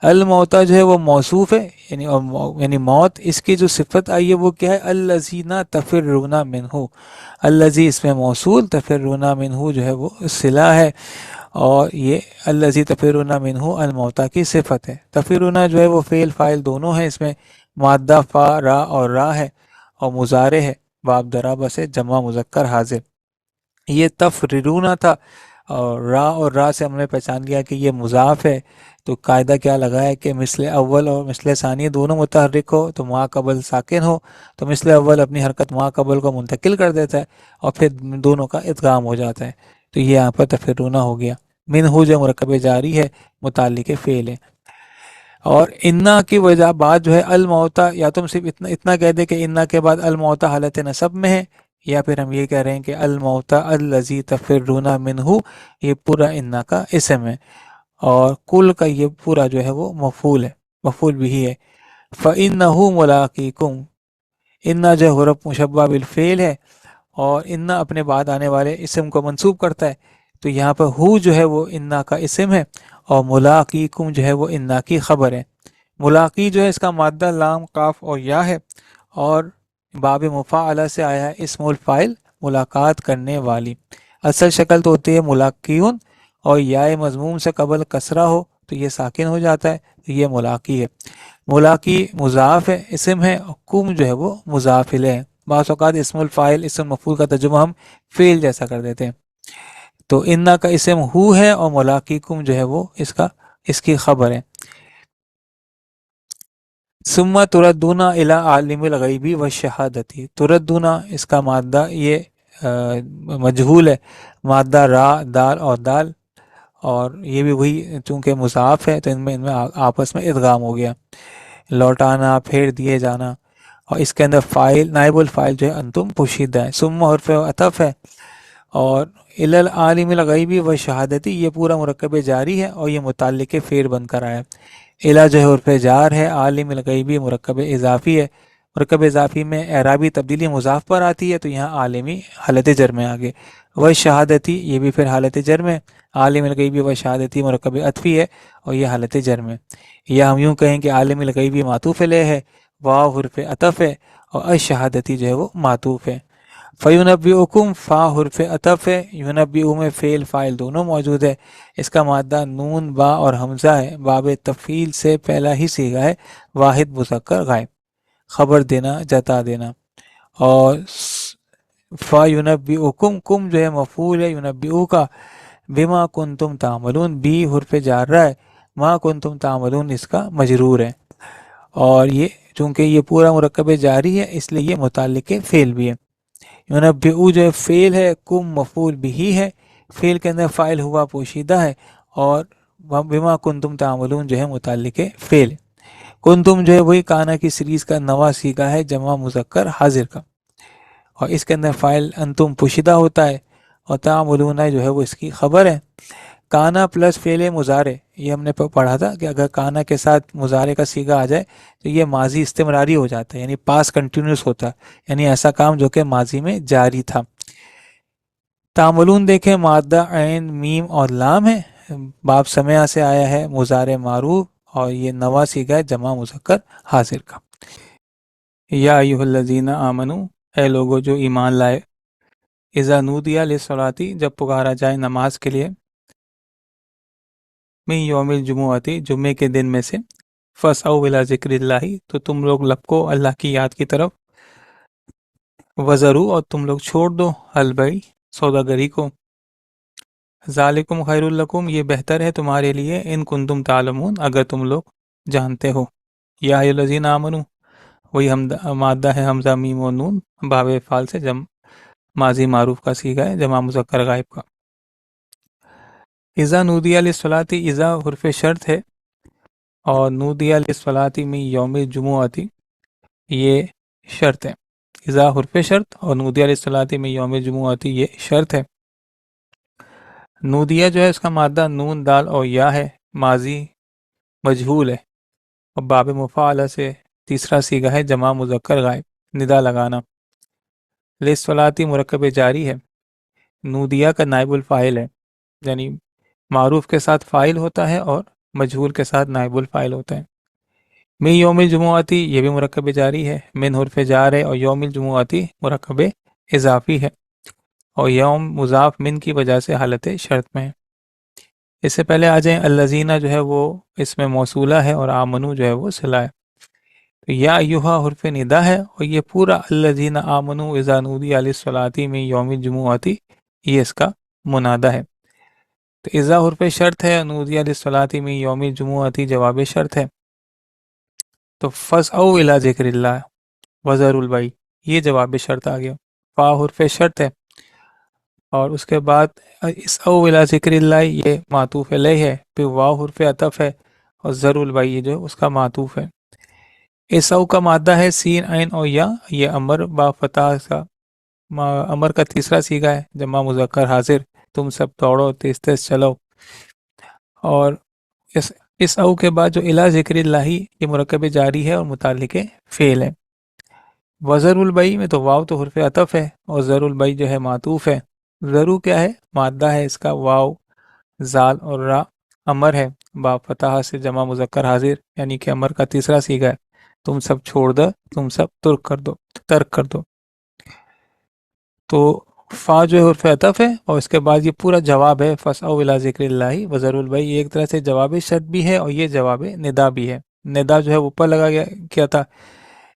الموتا جو ہے وہ موصوف ہے, یعنی موت, اس کی جو صفت آئی ہے وہ کیا ہے, الذین تفرون منہ, الذی اس میں موصول, تفرون منہ جو ہے وہ صلہ ہے, اور یہ الذی تفرون منہ الموتا کی صفت ہے. تفرون جو ہے وہ فعل فاعل دونوں ہیں, اس میں مادہ فا را اور را ہے, اور مضارع ہے, باب ضرب سے, جمع مذکر حاضر. یہ تفررون تھا, اور را سے ہم نے پہچان لیا کہ یہ مضاف ہے. تو قاعدہ کیا لگا ہے کہ مثل اول اور مثل ثانی دونوں متحرک ہو تو ما قبل ساکن ہو, تو مثل اول اپنی حرکت ما قبل کو منتقل کر دیتا ہے, اور پھر دونوں کا ادغام ہو جاتا ہے. تو یہ یہاں پر تفرونہ ہو گیا. منہ جو مرکب جاری ہے, متعلق فعل ہے. اور انا کی وجہ بعد جو ہے الموتا, یا تم صرف اتنا کہہ دے کہ انا کے بعد الموتا حالت نصب میں ہے, یا پھر ہم یہ کہہ رہے ہیں کہ الموتا الذی تفرون منہ, یہ پورا انا کا اسم ہے, اور کل کا یہ پورا جو ہے وہ مفعول ہے, مفعول بھی ہے. فإنہ ملاقیکم, انا جو ہے حرف مشبہ بالفعل ہے, اور انا اپنے بعد آنے والے اسم کو منصوب کرتا ہے. تو یہاں پر ہو جو ہے وہ انا کا اسم ہے, اور ملاقیکم جو ہے وہ انا کی خبر ہے. ملاقی جو ہے اس کا مادہ لام قاف اور یا ہے, اور باب مفاعلہ سے آیا ہے اسم الفاعل ملاقات کرنے والی. اصل شکل تو ہوتی ہے ملاقیون, اور یا مضموم سے قبل کسرہ ہو تو یہ ساکن ہو جاتا ہے, تو یہ ملاقی ہے. ملاقی مضاف ہے, اسم ہے, اور کم جو ہے وہ مضاف الیہ ہے. بعض اوقات اسم الفاعل اسم مفعول کا ترجمہ ہم فعل جیسا کر دیتے ہیں. تو انا کا اسم ہو ہے, اور ملاقیکم جو ہے وہ اس کی خبر ہے. ثم تردون الی عالم الغیبی والشہادتی, تردون اس کا مادہ یہ مجہول ہے, مادہ را دال اور دال, اور یہ بھی وہی چونکہ مضاف ہے تو ان میں آپس میں ادغام ہو گیا. لوٹانا, پھیر دیے جانا. اور اس کے اندر فائل نائب الفائل جو ہے انتم پوشیدہ ہے. ثم حرف عطف ہے. اور الل عالم الغیبی و شہادتی یہ پورا مرکب جاری ہے اور یہ متعلق فعل بن کر آیا. الہ جو ہے حرف جار ہے، عالم الغیبی مرکب اضافی ہے. مرکب اضافی میں اعرابی تبدیلی مضاف پر آتی ہے تو یہاں عالمی حالت جر میں آگے. و شہادتی یہ بھی پھر حالت جر میں. عالم الغیبی و شہادتی مرکب عطفی ہے اور یہ حالت جر میں. یا ہم یوں کہیں کہ عالم الغیبی معطوف علیہ ہے، واو حرف عطف ہے اور الشہادتی جو ہے وہ معطوف ہے. فَيُنَبِّئُكُمْ فا حرف عطف ہے، یونبئ میں فعل فاعل دونوں موجود ہے. اس کا مادہ نون با اور حمزہ ہے. باب تفعیل سے پہلا ہی صیغہ ہے واحد مذکر غائب، خبر دینا، جتا دینا. اور فا یونبئکم کم جو ہے مفعول ہے یونبئو کا، بما کنتم تعملون بی حرف جار ہے، ما کنتم تعملون اس کا مجرور ہے. اور یہ چونکہ یہ پورا مرکب جاری ہے اس لیے یہ متعلق فعل بھی ہے. یونبئو جو ہے فعل ہے، کم مفعول بھی ہے، فعل کے اندر فاعل ہوا پوشیدہ ہے، اور بما کنتم تعملون جو ہے متعلق فعل. کنتم جو ہے وہی کانا کی سیریز کا نواں صیغہ ہے جمع مذکر حاضر کا، اور اس کے اندر فاعل انتم پوشیدہ ہوتا ہے اور تعملون جو ہے وہ اس کی خبر ہے. کانا پلس فعل مضارع، یہ ہم نے پڑھا تھا کہ اگر کانا کے ساتھ مضارع کا صیغہ آ جائے تو یہ ماضی استمراری ہو جاتا ہے، یعنی پاس کنٹینیوس ہوتا ہے، یعنی ایسا کام جو کہ ماضی میں جاری تھا. تعملون دیکھیں مادہ عین میم اور لام ہے، باب سمع سے آیا ہے، مضارع معروف، اور یہ نواں صیغہ ہے جمع مذکر حاضر کا. یا ایھا الذین آمنو اے لوگو جو ایمان لائے، اذا نودی للصلاۃ جب پکارا جائے نماز کے لیے، من یوم الجمعۃ جمعے کے دن میں سے، فاسعوا الی ذکر اللہ تو تم لوگ لپکو اللہ کی یاد کی طرف، وذروا اور تم لوگ چھوڑ دو البیع سوداگری کو، ذالکم خیر لکم یہ بہتر ہے تمہارے لیے، ان کنتم تعلمون اگر تم لوگ جانتے ہو. یا ایھا الذین آمنو وہی مادہ ہے حمزہ میم و نون، باب فعال سے ماضی معروف کا صیغہ ہے جمع مذکر غائب کا. اذا نودی للصلاۃ اذا حرف شرط ہے، اور نودی للصلاۃ من یوم الجمعۃ یہ شرط ہے. اذا حرف شرط اور نودی للصلاۃ من یوم الجمعۃ یہ شرط ہے. نودیہ جو ہے اس کا مادہ نون دال اور یا ہے، ماضی مجہول ہے، اور باب مفاعلہ سے تیسرا صیغہ ہے جمع مذکر غائب ندا لگانا. للصلاۃ مرکب جاری ہے، نودیہ کا نائب الفاعل ہے، یعنی معروف کے ساتھ فاعل ہوتا ہے اور مجہول کے ساتھ نائب الفاعل ہوتا ہے. من یوم الجمعۃ یہ بھی مرکب جاری ہے، من حرف جار ہے، اور یوم الجمعۃ مرکب اضافی ہے، اور یوم مضاف من کی وجہ سے حالت شرط میں ہے. اس سے پہلے آ جائیں الذین جو ہے وہ اس میں موصولہ ہے اور آمنو جو ہے وہ صلہ ہے. تو یا ایھا حرف ندا ہے، اور یہ پورا الذین آمنو اذا نودی للصلاۃ من یوم الجمعۃ یہ اس کا منادہ ہے. تو اذا حرف شرط ہے، نودی للصلاۃ من یوم الجمعۃ جواب شرط ہے. تو فاسعوا الی ذکر اللہ وذروا البیع یہ جواب شرط آ گیا. فا حرف شرط ہے، اور اس کے بعد اسعوا الی ذکر اللہ یہ معطوف علیہ ہے، پھر واو حرف عطف ہے، اور ذروا البیع یہ جو اس کا معطوف ہے. اسعوا کا مادہ ہے سین عین اور یا، یہ امر با فتح کا امر کا تیسرا صیغہ ہے جمع مذکر حاضر، تم سب دوڑو تیز تیز چلو. اور اسعوا کے بعد جو الی ذکر اللہ یہ مرکب جاری ہے اور متعلق فعل ہے. وذروا البیع میں تو واو تو حرف عطف ہے اور ذروا البیع جو ہے معطوف ہے. ذرو کیا ہے؟ مادہ ہے اس کا واو زال اور را، امر ہے با فتح سے جمع مذکر حاضر، یعنی کہ امر کا تیسرا صیغہ ہے، تم سب چھوڑ دو، تم سب ترک کر دو. تو فا جو ہے حرف عطف ہے اور اس کے بعد یہ پورا جواب ہے، فاسعوا الی ذکر اللہ وذروا البیع، یہ ایک طرح سے جواب شرط بھی ہے اور یہ جواب ندا بھی ہے. ندا جو ہے اوپر لگا گیا کیا تھا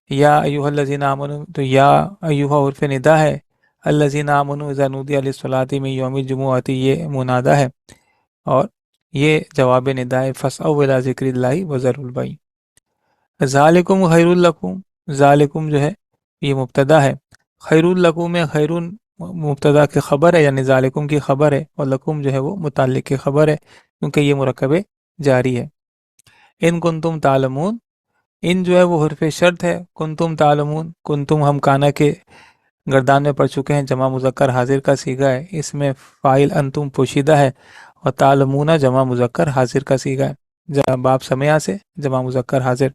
یا ایھا الذین آمنو، تو یا ایھا حرف ندا ہے، الذین آمنو اذا نودی للصلاۃ من یوم الجمعۃ یہ منادہ ہے، اور یہ جواب ندا ہے فاسعوا الی ذکر اللہ وذروا البیع. ذالکم خیر لکم، ذالکم جو ہے یہ مبتدا ہے، خیر لکم میں خیرون مبتدا کی خبر ہے، یعنی ذالکم کی خبر ہے، اور لکم جو ہے وہ متعلق کی خبر ہے کیونکہ یہ مرکب جاری ہے. ان کنتم تعلمون ان جو ہے وہ حرف شرط ہے، کنتم تعلمون، کنتم ہم کانا کے گردان میں پڑھ چکے ہیں، جمع مذکر حاضر کا صیغہ ہے، اس میں فاعل انتم پوشیدہ ہے، اور تعلمون جمع مذکر حاضر کا صیغہ ہے، باب سمعہ سے جمع مذکر حاضر۔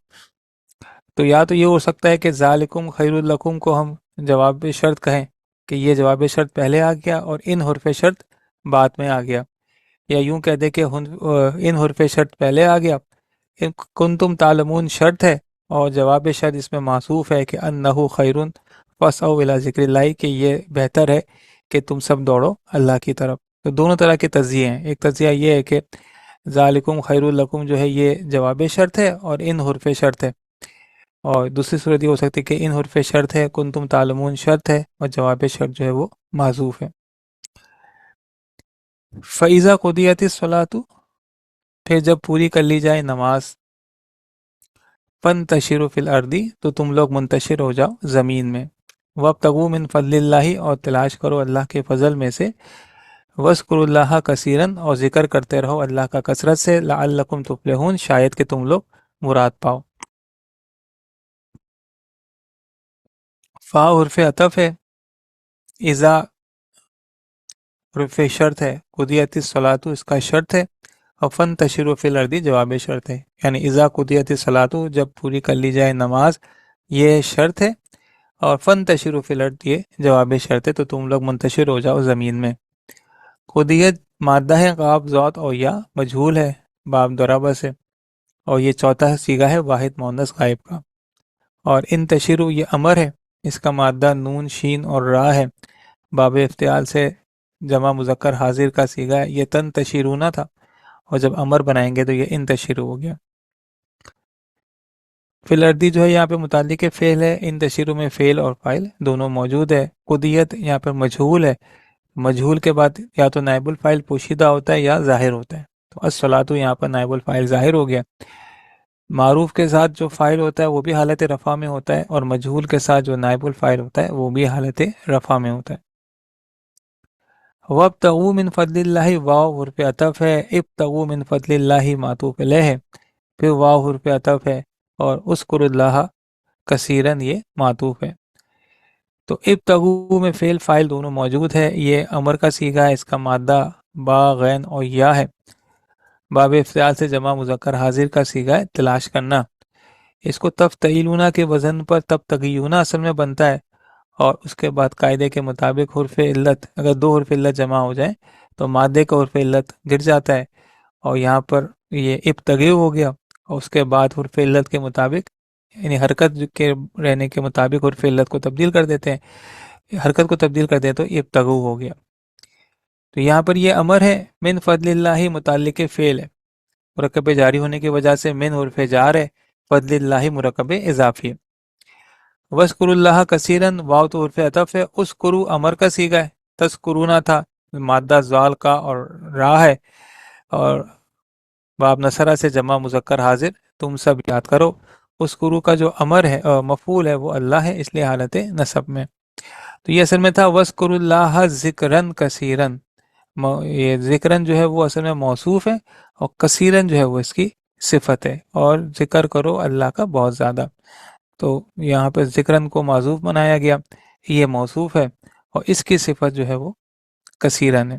تو یا تو یہ ہو سکتا ہے کہ ذالکم خیر لکم کو ہم جواب شرط کہیں کہ یہ جواب شرط پہلے آ گیا اور ان حرف شرط بعد میں آ گیا، یا یوں کہہ دے کہ ان حرف شرط پہلے آ گیا، ان کنتم تعلمون شرط ہے اور جواب شرط اس میں معصوف ہے کہ انہو خیرون فاسعوا الی ذکر اللہ، کہ یہ بہتر ہے کہ تم سب دوڑو اللہ کی طرف۔ تو دونوں طرح کے تجزیے ہیں، ایک تجزیہ یہ ہے کہ ذالکم خیر لکم جو ہے یہ جواب شرط ہے اور ان حرف شرط ہے، اور دوسری صورت یہ ہو سکتی ہے کہ ان حرف شرط ہے، کنتم تعلمون شرط ہے اور جواب شرط جو ہے وہ معذوف ہے۔ فَإِذَا قُضِيَتِ الصَّلَاةُ، پھر جب پوری کر لی جائے نماز، فَانْتَشِرُوا فِي الْأَرْضِ، تو تم لوگ منتشر ہو جاؤ زمین میں، وَابْتَغُوا مِنْ فَضْلِ اللَّهِ، اور تلاش کرو اللہ کے فضل میں سے، وَاذْكُرُوا اللَّهَ كَثِيرًا، اور ذکر کرتے رہو اللہ کا کثرت سے، لَعَلَّكُمْ تُفْلِحُونَ، شاید کہ تم لوگ مراد پاؤ۔ فا حرف عطف ہے، اذا حرف شرط ہے، قضیت الصلاۃ اس کا شرط ہے، اور فانتشروا فی الارض جواب شرط ہے، یعنی اذا قضیت الصلاۃ جب پوری کر لی جائے نماز، یہ شرط ہے، اور فانتشروا فی الارض یہ جواب شرط ہے، تو تم لوگ منتشر ہو جاؤ زمین میں۔ قضیت مادہ ہے، قاف ذات اور یا مجہول ہے باب ضربہ سے، اور یہ چوتھا صیغہ ہے واحد مؤنث غائب کا، اور انتشروا یہ امر ہے، اس کا مادہ نون شین اور را ہے، باب افتعال سے جمع مذکر حاضر کا صیغہ ہے، یہ تنتشرون تھا، اور جب امر بنائیں گے تو یہ انتشروا ہو گیا۔ فی الارض جو ہے یہاں پہ متعلق فعل ہے، انتشروا میں فعل اور فاعل دونوں موجود ہے، قضیت یہاں پر مجہول ہے، مجہول کے بعد یا تو نائب الفاعل پوشیدہ ہوتا ہے یا ظاہر ہوتا ہے، تو الصلاۃ یہاں پر نائب الفاعل ظاہر ہو گیا، معروف کے ساتھ جو فاعل ہوتا ہے وہ بھی حالت رفع میں ہوتا ہے، اور مجہول کے ساتھ جو نائب الفاعل ہوتا ہے وہ بھی حالت رفع میں ہوتا ہے۔ وَابْتَغُوا مِنْ فَضْلِ اللَّهِ، واو حرف عطف ہے، ابتغوا من فضل اللہ معطوف علیہ ہے، پھر واو حرف عطف ہے، اور اذکروا اللہ کثیرن یہ معطوف ہے۔ تو ابتغوا میں فعل فاعل دونوں موجود ہے، یہ امر کا صیغہ ہے، اس کا مادہ با غین اور یا ہے، باب افتعال سے جمع مذکر حاضر کا صیغہ ہے تلاش کرنا، اس کو تفتعیلون کے وزن پر تبتغیون اصل میں بنتا ہے، اور اس کے بعد قاعدے کے مطابق حرف علت، اگر دو حرف علت جمع ہو جائیں تو مادے کا حرف علت گر جاتا ہے، اور یہاں پر یہ ابتغی ہو گیا، اور اس کے بعد حرف علت کے مطابق یعنی حرکت کے رہنے کے مطابق حرف علت کو تبدیل کر دیتے ہیں، حرکت کو تبدیل کر دیتے تو ابتغو ہو گیا۔ تو یہاں پر یہ امر ہے، من فضل اللہ متعلق فعل ہے، مرکب جاری ہونے کی وجہ سے من حرف جار ہے، فضل اللہ مرکب اضافی ہے۔ وَاذْكُرُوا اللَّهَ كَثِيرًا، واو تو حرف عطف ہے، اذکروا امر کا صیغہ ہے، تذکرونا تھا مادہ زال کا اور را ہے، اور باب نصرہ سے جمع مذکر حاضر، تم سب یاد کرو، اذکروا کا جو امر ہے مفعول ہے وہ اللہ ہے، اس لیے حالت نصب میں، تو یہ اصل میں تھا وَاذْكُرُوا اللَّهَ ذِكْرًا كَثِيرًا، یہ ذکرن جو ہے وہ اصل میں موصوف ہے، اور کثیرن جو ہے وہ اس کی صفت ہے، اور ذکر کرو اللہ کا بہت زیادہ، تو یہاں پہ ذکرن کو معذوف بنایا گیا، یہ موصوف ہے، اور اس کی صفت جو ہے وہ کثیرن ہے۔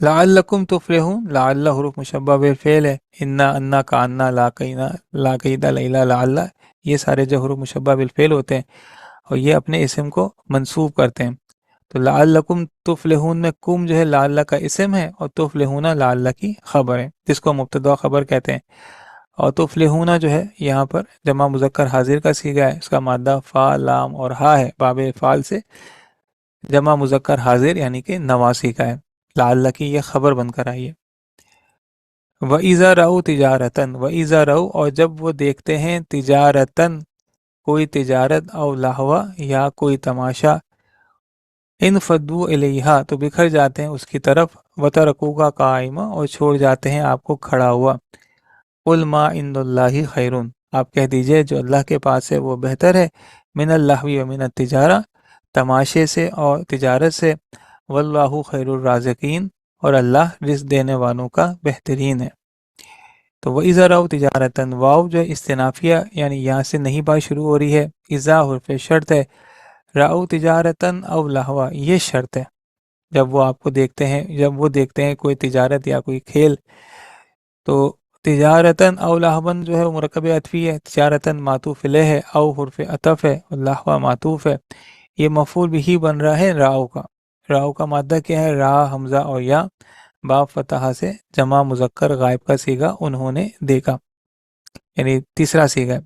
لعلکم تفلحون، لعل حروف مشبہ بالفعل ہے، انا کا انا لا قیدا لیلا لعل، یہ سارے جو حروف مشبہ بالفعل ہوتے ہیں اور یہ اپنے اسم کو منصوب کرتے ہیں، تو لعلکم تفلحون میں کم جو ہے لعل کا اسم ہے، اور تفلحون لعل کی خبر ہے جس کو مبتدا خبر کہتے ہیں، اور تفلحون جو ہے یہاں پر جمع مذکر حاضر کا صیغہ ہے، اس کا مادہ فا لام اور ہا ہے، باب فعال سے جمع مذکر حاضر یعنی کہ نواسی کا ہے، لعل کی یہ خبر بن کر آئی ہے۔ وَإِذَا رَأَوْا تِجَارَةً، وَإِذَا رَأَوْا اور جب وہ دیکھتے ہیں تجارتاً کوئی تجارت، او لہوا یا کوئی تماشا، انفضوا الیہا تو بکھر جاتے ہیں اس کی طرف، وترکوکا قائما اور چھوڑ جاتے ہیں آپ کو کھڑا ہوا، قل ما عند اللہ خیرون آپ کہہ دیجئے جو اللہ کے پاس ہے وہ بہتر ہے، من اللہو و من التجارہ تماشے سے اور تجارت سے، واللہ خیر الرازقین اور اللہ رزق دینے والوں کا بہترین ہے۔ تو وہ اذا راؤ تجارتن، واو جو ہے استنافیہ یعنی یہاں سے نہیں بات شروع ہو رہی ہے، اذا حرف شرط ہے، راؤ تجارتن او لہوا یہ شرط ہے، جب وہ آپ کو دیکھتے ہیں، جب وہ دیکھتے ہیں کوئی تجارت یا کوئی کھیل، تو تجارتن او لہون جو ہے وہ مرکب عطفی ہے، تجارتن معطوف علیہ ہے، او حرف عطف ہے اور لہوا معطوف ہے، یہ مفعول بھی بن رہا ہے راؤ کا۔ راؤ کا مادہ کیا ہے؟ را، حمزہ اور یا، باب فتحہ سے جمع مذکر غائب کا صیغہ انہوں نے دیکھا، یعنی تیسرا صیغہ ہے،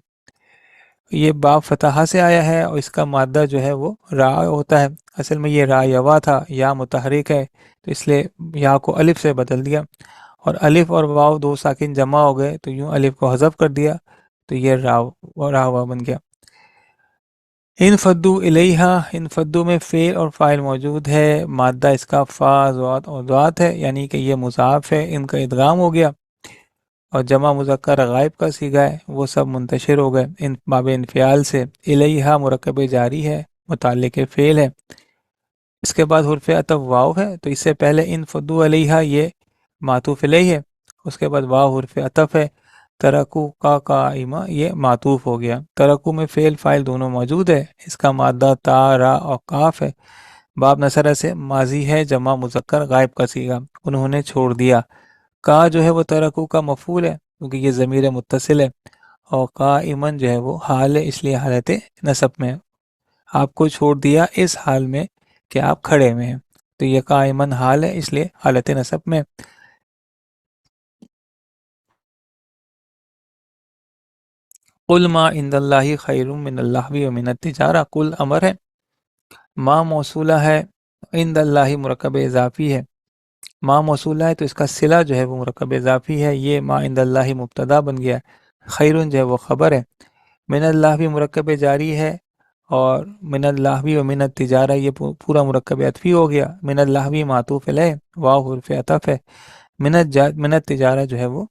یہ باب فتحہ سے آیا ہے اور اس کا مادہ جو ہے وہ را ہوتا ہے، اصل میں یہ را یوا تھا، یا متحرک ہے تو اس لیے یا کو الف سے بدل دیا، اور الف اور واو دو ساکن جمع ہو گئے تو یوں الف کو حذف کر دیا تو یہ راوا بن گیا۔ ان فدو الیہا، ان فدو میں فعل اور فاعل موجود ہے، مادہ اس کا فا، ضاد اور ضاد ہے، یعنی کہ یہ مضاف ہے، ان کا ادغام ہو گیا، اور جمع مذکر غائب کا صیغہ ہے، وہ سب منتشر ہو گئے ان باب انفعال سے۔ الیہا مرکب جاری ہے، متعلق فعل ہے، اس کے بعد حرف عطف واو ہے، تو اس سے پہلے ان فدو علیہا یہ معطوف علیہ ہے، اس کے بعد واو حرف عطف ہے، ترکو کا قائمہ یہ معطوف ہو گیا، ترکو میں فعل فاعل دونوں موجود ہے، اس کا مادہ تا، را اور قاف ہے، باب نصرہ سے ماضی ہے، جمع مذکر غائب کا صیغہ، انہوں نے چھوڑ دیا، کا جو ہے وہ ترکو کا مفعول ہے کیونکہ یہ ضمیر متصل ہے، اور قائمن جو ہے وہ حال ہے، اس لیے حالت نصب میں ہے، آپ کو چھوڑ دیا اس حال میں کہ آپ کھڑے ہوئے ہیں، تو یہ قائمن حال ہے، اس لیے حالت نصب میں۔ قل ما عند اللہ خیر من اللہو ومن التجارہ، قل امر ہے، ما موصولہ ہے، عند اللہ مرکب اضافی ہے، ما موصولہ ہے تو اس کا صلہ جو ہے وہ مرکب اضافی ہے، یہ ما عند اللہ مبتدا بن گیا، خیرون جو ہے وہ خبر ہے، من اللہ بھی مرکب جاری ہے، اور من اللہ بھی و من التجارہ یہ پورا مرکب عطفی ہو گیا، من اللہ بھی معطوف علیہ، واو حرف عطف ہے، من التجارہ جو ہے وہ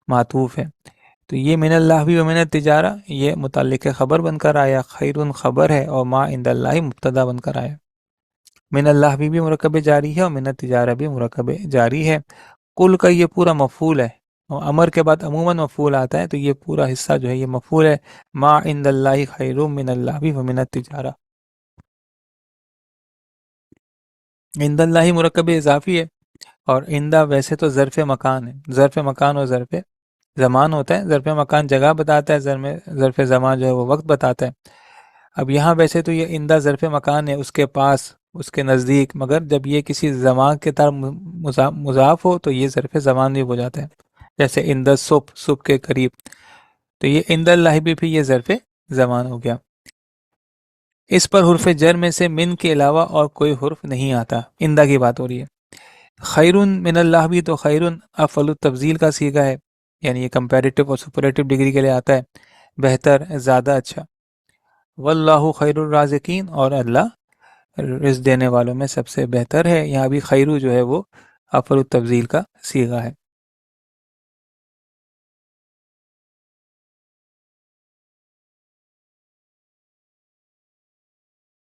معطوف ہے، تو یہ من اللہ بھی و من التجارہ یہ متعلق خبر بن کر آیا، خیرون خبر ہے، اور ما عند اللہ مبتدا بن کر آیا، من اللہ بھی مرکب جاری ہے اور من التجارہ بھی مرکب جاری ہے، کل کا یہ پورا مفعول ہے، اور امر کے بعد عموماً مفعول آتا ہے تو یہ پورا حصہ جو ہے یہ مفعول ہے، ما عند اللہ خیر من اللہ بھی ومن التجارہ، عند اللہ مرکب اضافی ہے، اور عندہ ویسے تو ظرف مکان ہے، ظرف مکان اور ظرف زمان ہوتا ہے، ظرف مکان جگہ بتاتا ہے، ظرف زمان جو ہے وہ وقت بتاتا ہے، اب یہاں ویسے تو یہ عندہ ظرف مکان ہے، اس کے پاس، اس کے نزدیک، مگر جب یہ کسی زمان کے طرف مضاف ہو تو یہ ظرف زمان بھی ہو جاتا ہے، جیسے عند صبح، صبح کے قریب، تو یہ عند اللہ بھی پھر یہ ظرف زمان ہو گیا۔ اس پر حرف جر میں سے من کے علاوہ اور کوئی حرف نہیں آتا، عندہ کی بات ہو رہی ہے، خیرون من اللہ بھی تو خیرون افعل التفضیل کا صیغہ ہے، یعنی یہ کمپیریٹیو اور سپریٹیو ڈگری کے لیے آتا ہے، بہتر، زیادہ اچھا، واللہ خیر الرازقین اور اللہ رزق دینے والوں میں سب سے بہتر ہے، یہاں بھی خیرو جو ہے وہ افعل التفضیل کا صیغہ ہے۔